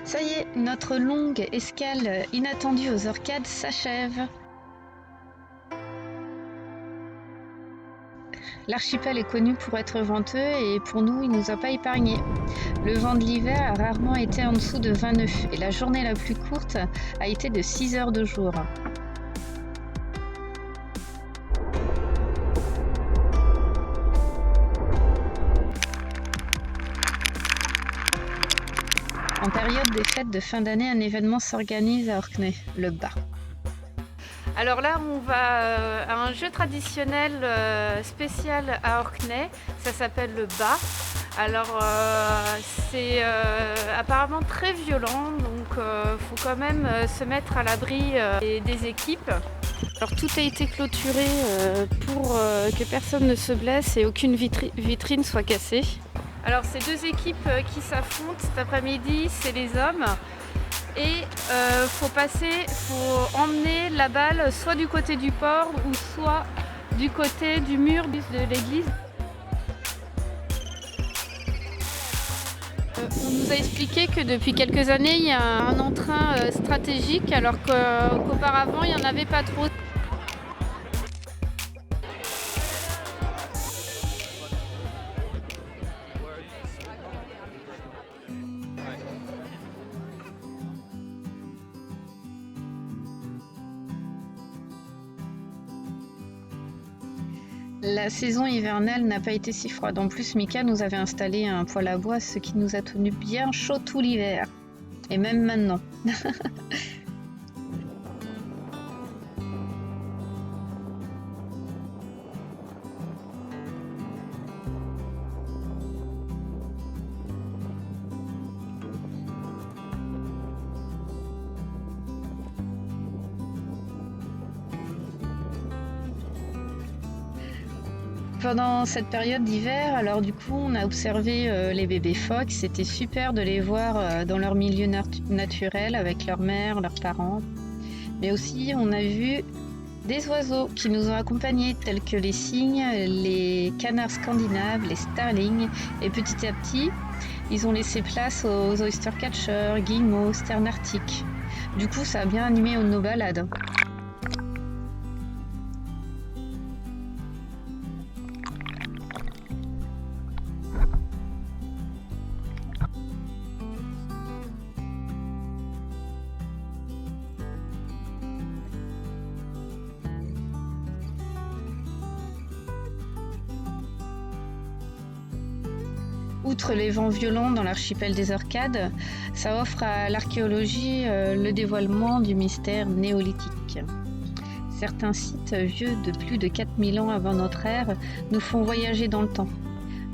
Ça y est, notre longue escale inattendue aux Orcades s'achève. L'archipel est connu pour être venteux et pour nous, il nous a pas épargné. Le vent de l'hiver a rarement été en dessous de 20 nœuds et la journée la plus courte a été de 6 heures de jour. En période des fêtes de fin d'année, un événement s'organise à Orkney, le BA. Alors là, on va à un jeu traditionnel spécial à Orkney, ça s'appelle le BA. Alors c'est apparemment très violent, donc faut quand même se mettre à l'abri des équipes. Alors tout a été clôturé pour que personne ne se blesse et aucune vitrine soit cassée. Alors ces deux équipes qui s'affrontent cet après-midi, c'est les hommes. Et faut emmener la balle soit du côté du port ou soit du côté du mur de l'église. On nous a expliqué que depuis quelques années, il y a un entrain stratégique alors qu'auparavant, il n'y en avait pas trop. La saison hivernale n'a pas été si froide. En plus, Mika nous avait installé un poêle à bois, ce qui nous a tenu bien chaud tout l'hiver. Et même maintenant. Pendant cette période d'hiver, alors du coup, on a observé les bébés phoques. C'était super de les voir dans leur milieu naturel avec leur mère, leurs parents. Mais aussi, on a vu des oiseaux qui nous ont accompagnés, tels que les cygnes, les canards scandinaves, les starlings. Et petit à petit, ils ont laissé place aux oystercatchers, guillemots, sternes arctiques. Du coup, ça a bien animé nos balades. Outre les vents violents dans l'archipel des Orcades, ça offre à l'archéologie le dévoilement du mystère néolithique. Certains sites vieux de plus de 4000 ans avant notre ère nous font voyager dans le temps.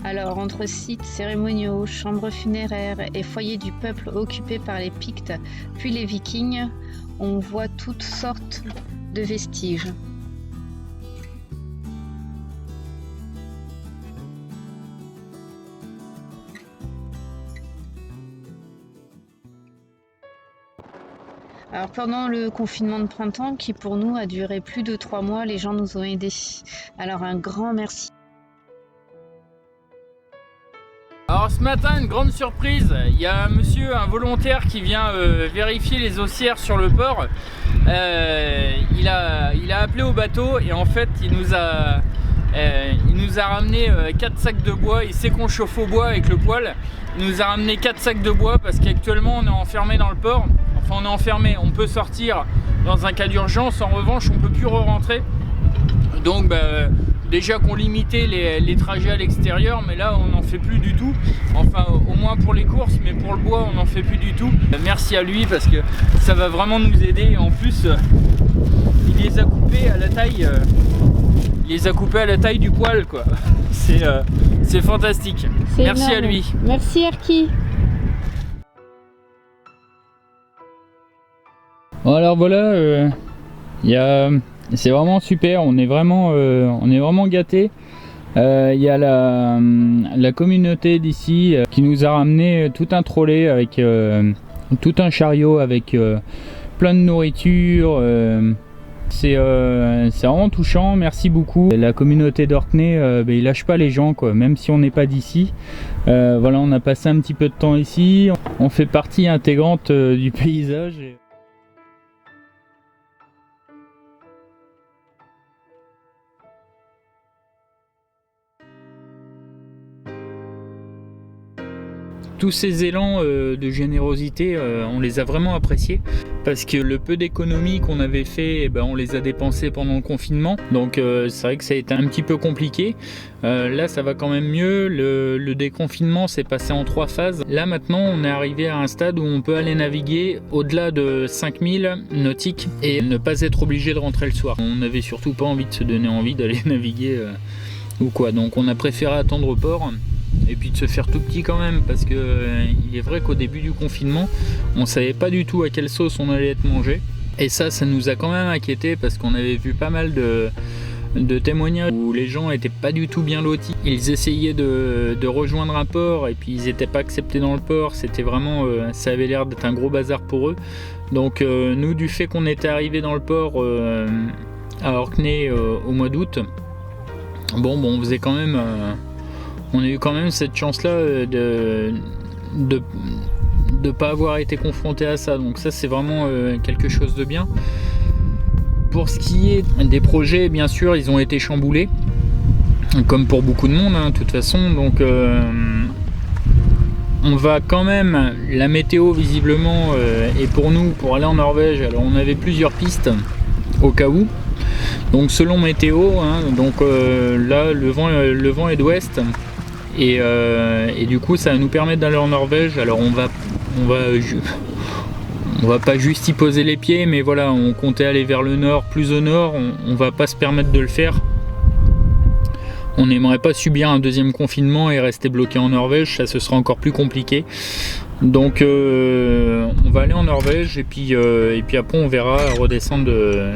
Alors, entre sites cérémoniaux, chambres funéraires et foyers du peuple occupés par les Pictes, puis les Vikings, on voit toutes sortes de vestiges. Alors pendant le confinement de printemps, qui pour nous a duré plus de 3 mois, les gens nous ont aidés. Alors un grand merci. Alors ce matin, une grande surprise, il y a un volontaire qui vient vérifier les haussières sur le port. Il a appelé au bateau et en fait il nous a ramené 4 sacs de bois. Il sait qu'on chauffe au bois avec le poêle. Il nous a ramené 4 sacs de bois parce qu'actuellement on est enfermé dans le port. Enfin on est enfermé, on peut sortir dans un cas d'urgence, en revanche on peut plus re-rentrer. Donc déjà qu'on limitait les trajets à l'extérieur, mais là on n'en fait plus du tout. Enfin au moins pour les courses, mais pour le bois on n'en fait plus du tout. Merci à lui parce que ça va vraiment nous aider. Et en plus il les a coupés à la taille. Il les a coupés à la taille du poêle quoi. C'est fantastique. Merci énorme. À lui. Merci Erki. Bon, alors voilà, c'est vraiment super. On est vraiment gâtés. Il y a la communauté d'ici qui nous a ramené tout un trolley avec tout un chariot avec plein de nourriture. C'est vraiment touchant, merci beaucoup. La communauté d'Orkney, ils lâchent pas les gens, quoi, même si on n'est pas d'ici. Voilà, on a passé un petit peu de temps ici, on fait partie intégrante du paysage. Tous ces élans de générosité, on les a vraiment appréciés parce que le peu d'économies qu'on avait fait, on les a dépensés pendant le confinement. Donc c'est vrai que ça a été un petit peu compliqué. Là ça va quand même mieux. Le déconfinement s'est passé en 3 phases. Là maintenant on est arrivé à un stade où on peut aller naviguer au-delà de 5000 nautiques et ne pas être obligé de rentrer le soir. On n'avait surtout pas envie de se donner envie d'aller naviguer ou quoi. Donc on a préféré attendre au port. Et puis de se faire tout petit quand même, parce que il est vrai qu'au début du confinement on savait pas du tout à quelle sauce on allait être mangé, et ça nous a quand même inquiété parce qu'on avait vu pas mal de témoignages où les gens étaient pas du tout bien lotis. Ils essayaient de rejoindre un port et puis ils étaient pas acceptés dans le port. C'était vraiment ça avait l'air d'être un gros bazar pour eux. Donc nous, du fait qu'on était arrivé dans le port à Orkney au mois d'août, on faisait quand même on a eu quand même cette chance-là de pas avoir été confronté à ça. Donc ça, c'est vraiment quelque chose de bien. Pour ce qui est des projets, bien sûr, ils ont été chamboulés, comme pour beaucoup de monde, de toute façon. Donc on va quand même, la météo visiblement est pour nous, pour aller en Norvège. Alors on avait plusieurs pistes au cas où. Donc selon météo, donc là le vent est d'ouest. Et du coup ça va nous permettre d'aller en Norvège. Alors on va pas juste y poser les pieds, mais voilà, on comptait aller vers le nord, plus au nord. On va pas se permettre de le faire. On n'aimerait pas subir un deuxième confinement et rester bloqué en Norvège, ça ce sera encore plus compliqué. Donc on va aller en Norvège et puis après on verra redescendre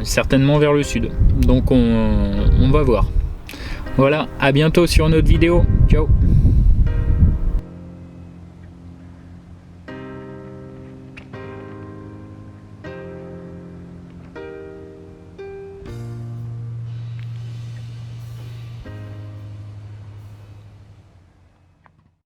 certainement vers le sud. Donc on va voir. Voilà, à bientôt sur une autre vidéo. Ciao.